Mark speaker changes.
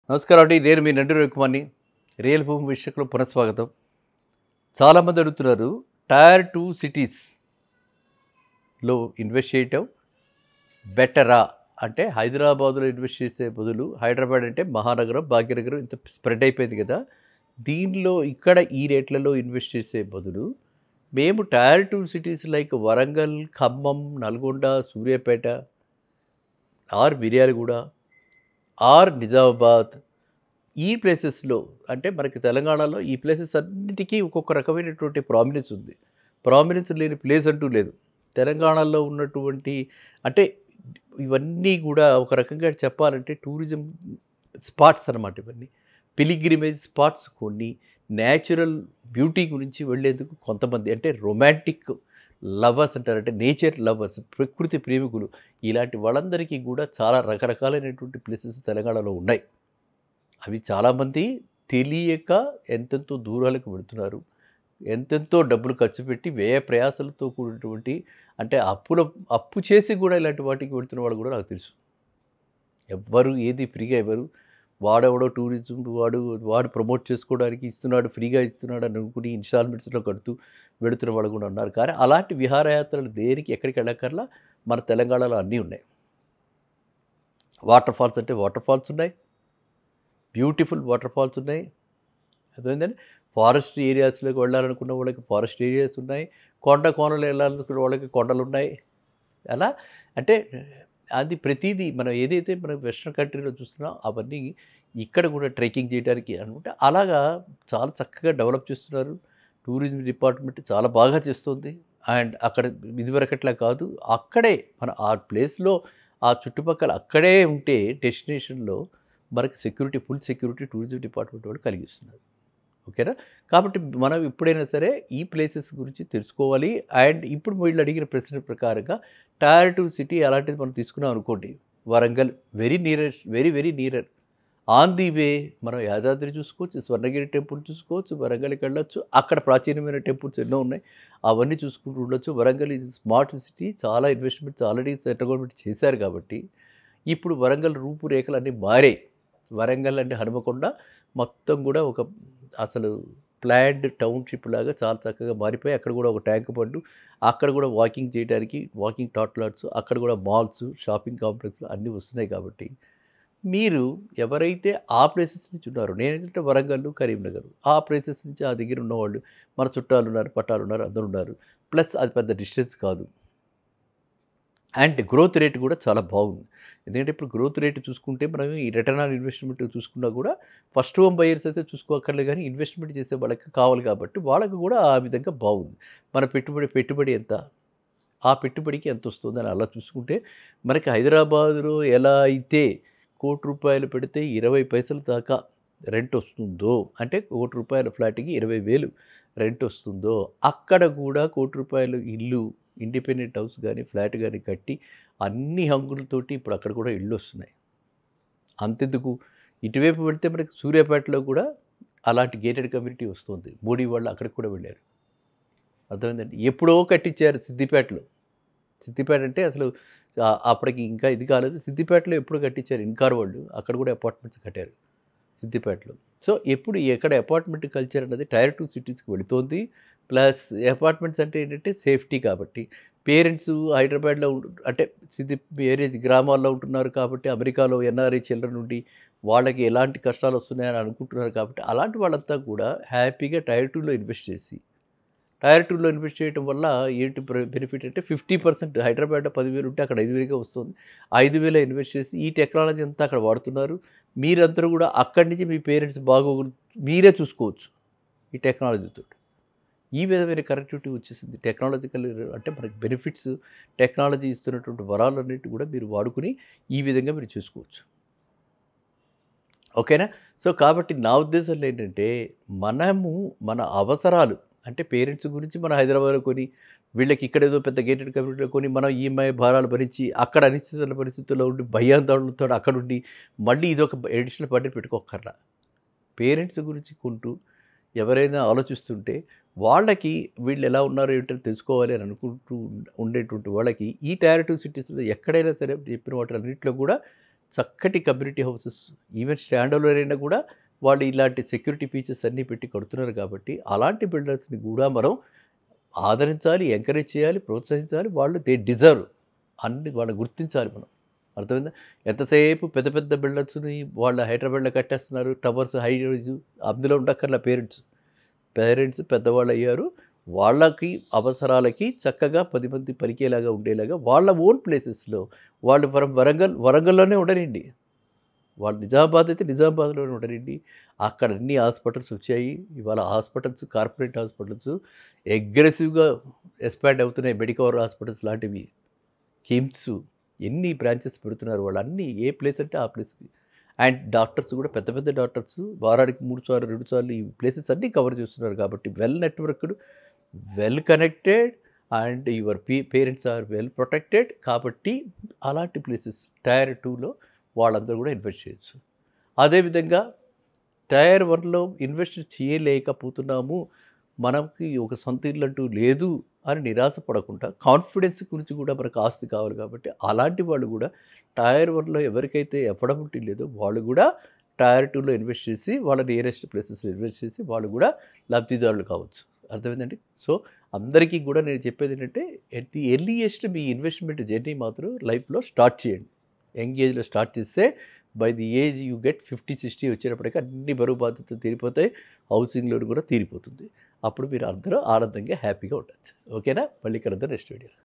Speaker 1: నమస్కారం అండి. నేను మీ నండి రవికుమార్ని. రియల్ భూమి విషయంలో పునఃస్వాగతం. చాలామంది అడుగుతున్నారు, టైర్ 2 సిటీస్‌లో ఇన్వెస్ట్ చేయటం బెటరా? అంటే హైదరాబాద్‌లో ఇన్వెస్ట్ చేసే బదులు, హైదరాబాద్ అంటే మహానగరం, భాగ్యనగరం ఇంత స్ప్రెడ్ అయిపోయింది కదా! దీనిలో ఇక్కడ ఈ రేట్లలో ఇన్వెస్ట్ చేసే బదులు, మేము tier 2 cities like Warangal, Khammam, Nalgonda, Suryapet or Miryalaguda or Nizamabad ఈ ప్లేసెస్‌లో అంటే మనకి తెలంగాణలో ఈ ప్లేసెస్ అన్నిటికీ ఒక్కొక్క రకమైనటువంటి ప్రామినెన్స్ ఉంది. ప్రామినెన్స్ లేని ప్లేస్ అంటూ లేదు. తెలంగాణలో ఉన్నటువంటి అంటే ఇవన్నీ గూడా ఒక రకంగా చెప్పాలంటే టూరిజం స్పాట్స్ అన్నమాట ఇవన్నీ. పిలిగ్రిమేజ్ స్పాట్స్ కొన్ని. నేచురల్ బ్యూటీ గురించి వెళ్ళేందుకు కొంతమంది అంటే రొమాంటిక్ లవర్స్ అంటారు. అంటే నేచర్ లవర్స్, ప్రకృతి ప్రేమికులు ఇలాంటి వాళ్ళందరికీ గూడా చాలా రకరకాలైనటువంటి ప్లేసెస్ తెలంగాణలో ఉన్నాయి. అవి చాలామంది తెలియక ఎంతెంతో దూరాలకు వెళుతున్నారు. ఎంతెంతో డబ్బులు ఖర్చు పెట్టి వ్యయ ప్రయాసలతో కూడినటువంటి అంటే అప్పు చేసి కూడా ఇలాంటి వాటికి వెళుతున్న వాళ్ళు కూడా నాకు తెలుసు. ఎవ్వరు ఏది ఫ్రీగా ఇవ్వరు. వాడెవడో టూరిజం వాడు ప్రమోట్ చేసుకోవడానికి ఇస్తున్నాడు, ఫ్రీగా ఇస్తున్నాడు అని అనుకుని ఇన్‌స్టాల్‌మెంట్స్‌లో కడుతూ వెళుతున్న వాళ్ళు కూడా ఉన్నారు. కానీ అలాంటి విహారయాత్రలు దేనికి ఎక్కడికి వెళ్ళక్కర్లా మన తెలంగాణలో అన్నీ ఉన్నాయి. వాటర్ ఫాల్స్ అంటే వాటర్ ఫాల్స్ ఉన్నాయి. బ్యూటిఫుల్ వాటర్ ఫాల్స్ ఉన్నాయి. అర్థమైందండి. ఫారెస్ట్ ఏరియాస్‌లోకి వెళ్ళాలనుకున్న వాళ్ళకి ఫారెస్ట్ ఏరియాస్ ఉన్నాయి. కొండ కోనలు వెళ్ళాలనుకున్న వాళ్ళకి కొండలున్నాయి. అలా అంటే అది ప్రతీదీ మనం ఏదైతే మనం వెస్టర్న్ కంట్రీలో చూస్తున్నామో అవన్నీ ఇక్కడ కూడా ట్రెక్కింగ్ చేయడానికి అనుకుంటే అలాగా చాలా చక్కగా డెవలప్ చేస్తున్నారు. టూరిజం డిపార్ట్మెంట్ చాలా బాగా చేస్తుంది. అండ్ అక్కడ ఇదివరకట్లా కాదు. అక్కడే మన ఆ ప్లేస్‌లో ఆ చుట్టుపక్కల అక్కడే ఉంటే డెస్టినేషన్‌లో మనకి ఫుల్ సెక్యూరిటీ టూరిజం డిపార్ట్మెంట్ వాళ్ళు కలిగిస్తున్నారు. ఓకేనా? కాబట్టి మనం ఎప్పుడైనా సరే ఈ ప్లేసెస్ గురించి తెలుసుకోవాలి. అండ్ ఇప్పుడు వీళ్ళు అడిగిన ప్రశ్న ప్రకారంగా టైర్ 2 సిటీ అలాంటిది మనం తీసుకున్నాం అనుకోండి. Warangal very very nearer. On the way మనం యాదాద్రి చూసుకోవచ్చు, స్వర్ణగిరి టెంపుల్ చూసుకోవచ్చు, వరంగల్‌కి వెళ్ళొచ్చు. అక్కడ ప్రాచీనమైన టెంపుల్స్ ఎన్నో ఉన్నాయి. అవన్నీ చూసుకుంటూ ఉండొచ్చు. Warangal is smart city. చాలా ఇన్వెస్ట్‌మెంట్స్ ఆల్రెడీ సెంట్రల్ గవర్నమెంట్ చేశారు కాబట్టి, ఇప్పుడు వరంగల్ రూపురేఖలన్నీ మారాయి. వరంగల్ అంటే హనుమకొండ మొత్తం గూడా ఒక అసలు ప్లాన్డ్ టౌన్‌షిప్ లాగా చాలా చక్కగా మారిపోయి అక్కడ గూడా ఒక ట్యాంక్ బండు, అక్కడ గూడా వాకింగ్ చేయడానికి వాకింగ్ టాట్లాట్స్, అక్కడ గూడా మాల్స్, షాపింగ్ కాంప్లెక్స్‌లు అన్నీ వస్తున్నాయి కాబట్టి, మీరు ఎవరైతే ఆ ప్లేసెస్ నుంచి ఉన్నారో నేనేంటంటే వరంగల్, కరీంనగర్ ఆ ప్లేసెస్ నుంచి ఆ దగ్గర ఉన్నవాళ్ళు మన చుట్టాలున్నారు, పట్టాలున్నారు, అందరున్నారు. ప్లస్ అది పెద్ద డిస్టెన్స్ కాదు. అండ్ గ్రోత్ రేట్ కూడా చాలా బాగుంది. ఎందుకంటే ఇప్పుడు గ్రోత్ రేట్ చూసుకుంటే మనం ఈ రిటర్న్ ఆన్ ఇన్వెస్ట్‌మెంట్ చూసుకున్నా కూడా ఫస్ట్ హోమ్ బయర్స్ అయితే చూసుకోక్కర్లేదు కానీ ఇన్వెస్ట్‌మెంట్ చేసే వాళ్ళకి కావాలి కాబట్టి వాళ్ళకి కూడా ఆ విధంగా బాగుంది. మన పెట్టుబడి ఎంత? ఆ పెట్టుబడికి ఎంతొస్తుందని అలా చూసుకుంటే మనకి హైదరాబాద్‌లో ఎలా అయితే రూ. 1,00,00,000 పెడితే 20 పైసల దాకా రెంటొస్తుందో అంటే రూ. 1,00,00,000 ఫ్లాట్‌కి 20,000 రెంటొస్తుందో అక్కడ కూడా రూ. 1,00,00,000 ఇల్లు ఇండిపెండెంట్ హౌస్ గానీ, ఫ్లాట్ గానీ కట్టి అన్ని హంగులతోటి ఇప్పుడు అక్కడ కూడా ఇళ్ళొస్తున్నాయి. అంతెందుకు ఇటువైపు వెళ్తే మనకి సూర్యాపేటలో కూడా అలాంటి గేటెడ్ కమ్యూనిటీ వస్తుంది. మోడీ వాళ్ళు అక్కడికి కూడా వెళ్ళారు. అర్థమైందండి. ఎప్పుడో కట్టించారు సిద్దిపేటలో. సిద్దిపేట అంటే అసలు అప్పటికి ఇంకా ఇది కాలేదు. సిద్దిపేటలో ఎప్పుడో కట్టించారు ఇన్కార్ వాళ్ళు. అక్కడ కూడా అపార్ట్మెంట్స్ కట్టారు సిద్దిపేటలో. సో, ఎక్కడ అపార్ట్మెంట్ కల్చర్ అన్నది టైర్ 2 సిటీస్‌కి వెళుతోంది. ప్లస్ అపార్ట్మెంట్స్ అంటే ఏంటంటే సేఫ్టీ కాబట్టి. పేరెంట్స్ హైదరాబాద్‌లో అంటే వేరే గ్రామాల్లో ఉంటున్నారు కాబట్టి అమెరికాలో ఎన్ఆర్ఐ చిల్డ్రన్ ఉండి వాళ్ళకి ఎలాంటి కష్టాలు వస్తున్నాయని అనుకుంటున్నారు కాబట్టి అలాంటి వాళ్ళంతా కూడా హ్యాపీగా టైర్ 2లో ఇన్వెస్ట్ చేసి టైర్ 2లో ఇన్వెస్ట్ చేయడం వల్ల ఏంటి బెనిఫిట్ అంటే 50% హైదరాబాద్‌లో 10,000 ఉంటే అక్కడ 5,000కే వస్తుంది. 5,000 ఇన్వెస్ట్ చేసి ఈ టెక్నాలజీ అంతా అక్కడ వాడుతున్నారు. మీరందరూ కూడా అక్కడి నుంచి మీ పేరెంట్స్ బాగోగులు మీరే చూసుకోవచ్చు ఈ టెక్నాలజీతోటి. ఈ విధమైన కనెక్టివిటీ వచ్చేసింది. టెక్నాలజికల్ అంటే మనకి బెనిఫిట్స్ టెక్నాలజీ ఇస్తున్నటువంటి వరాలన్నిటి కూడా మీరు వాడుకొని ఈ విధంగా మీరు చేసుకోవచ్చు. ఓకేనా? సో, కాబట్టి నా ఉద్దేశంలో ఏంటంటే, మనము మన అవసరాలు అంటే పేరెంట్స్ గురించి మనం హైదరాబాద్‌లో కొని, వీళ్ళకి ఇక్కడేదో పెద్ద గేటెడ్ కమ్యూనిటీలో కొని, మనం ఈఎంఐ భారాలు భరించి, అక్కడ అనిశ్చిత పరిస్థితుల్లో ఉండి, భయాందోళనలతో అక్కడుండి, మళ్ళీ ఇదొక అడిషనల్ బర్డెన్ పెట్టుకోక్కర్లా. పేరెంట్స్ గురించి కొంటూ, ఎవరైనా ఆలోచిస్తుంటే, వాళ్ళకి వీళ్ళు ఎలా ఉన్నారో ఏంటో తెలుసుకోవాలి అని అనుకుంటూ ఉండేటువంటి వాళ్ళకి, ఈ టైర్ 2 సిటీస్‌లో ఎక్కడైనా సరే చెప్పిన వాటన్నిటిలో కూడా చక్కటి community houses, even stand alone అయినా కూడా వాళ్ళు ఇలాంటి సెక్యూరిటీ ఫీచర్స్ అన్నీ పెట్టి కడుతున్నారు కాబట్టి అలాంటి బిల్డర్స్ని కూడా మనం ఆదరించాలి, ఎంకరేజ్ చేయాలి, ప్రోత్సహించాలి. వాళ్ళు దే డిజర్వ్ అన్ని వాళ్ళు గుర్తించాలి మనం. అర్థమైందా? ఎంతసేపు పెద్ద పెద్ద బిల్డర్స్ని వాళ్ళ హైదరాబాద్లో కట్టేస్తున్నారు టవర్స్, హై రైజ్, అందులో ఉండక్కర్లా పేరెంట్స్ పెద్దవాళ్ళు అయ్యారు. వాళ్ళకి అవసరాలకి చక్కగా 10 మంది పలికేలాగా ఉండేలాగా వాళ్ళ ఓన్ ప్లేసెస్‌లో వాళ్ళు వరంగల్‌లోనే ఉండనియండి. వాళ్ళు నిజామాబాద్ అయితే నిజామాబాద్‌లోనే ఉండనియండి. అక్కడ అన్ని హాస్పిటల్స్ వచ్చాయి. ఇవాళ హాస్పిటల్స్, కార్పొరేట్ హాస్పిటల్స్ అగ్రెసివ్‌గా ఎక్స్‌పాండ్ అవుతున్నాయి. మెడికవర్ హాస్పిటల్స్ లాంటివి. కిమ్స్ ఎన్ని బ్రాంచెస్ పెడుతున్నారు వాళ్ళు. అన్నీ ఏ ప్లేస్ అంటే ఆ ప్లేస్‌కి. అండ్ డాక్టర్స్ కూడా పెద్ద పెద్ద డాక్టర్స్ వారానికి 3 సార్లు, 2 సార్లు ఈ ప్లేసెస్ అన్నీ కవర్ చేస్తున్నారు కాబట్టి well networked, well connected and your parents are well protected. కాబట్టి అలాంటి ప్లేసెస్ టైర్ 2లో వాళ్ళందరూ కూడా ఇన్వెస్ట్ చేయొచ్చు. అదేవిధంగా టైర్ 1లో ఇన్వెస్ట్ చేయలేకపోతున్నాము, మనకి ఒక సొంత ఇల్లు అంటూ లేదు అని నిరాశ పడకుండా కాన్ఫిడెన్స్ గురించి కూడా మనకు ఆస్తి కావాలి కాబట్టి అలాంటి వాళ్ళు కూడా టైర్ 1లో ఎవరికైతే అఫోర్డబిలిటీ లేదో వాళ్ళు కూడా టైర్ 2లో ఇన్వెస్ట్ చేసి వాళ్ళ నియరెస్ట్ ప్లేసెస్లో ఇన్వెస్ట్ చేసి వాళ్ళు కూడా లబ్ధిదారులు కావచ్చు. అర్థమైందండి? సో అందరికీ కూడా నేను చెప్పేది ఏంటంటే at the earliest me investment journey మాత్రం లైఫ్లో స్టార్ట్ చేయండి. యంగ్ ఏజ్లో స్టార్ట్ చేస్తే by the age you get 50, 60 వచ్చేటప్పటికి అన్ని బరువు బాధ్యతలు తీరిపోతాయి. హౌసింగ్ లోన్ కూడా తీరిపోతుంది. అప్పుడు మీరు అందరూ ఆనందంగా హ్యాపీగా ఉండొచ్చు. ఓకేనా? మళ్ళీ కలుద్దాం నెక్స్ట్ వీడియోలో.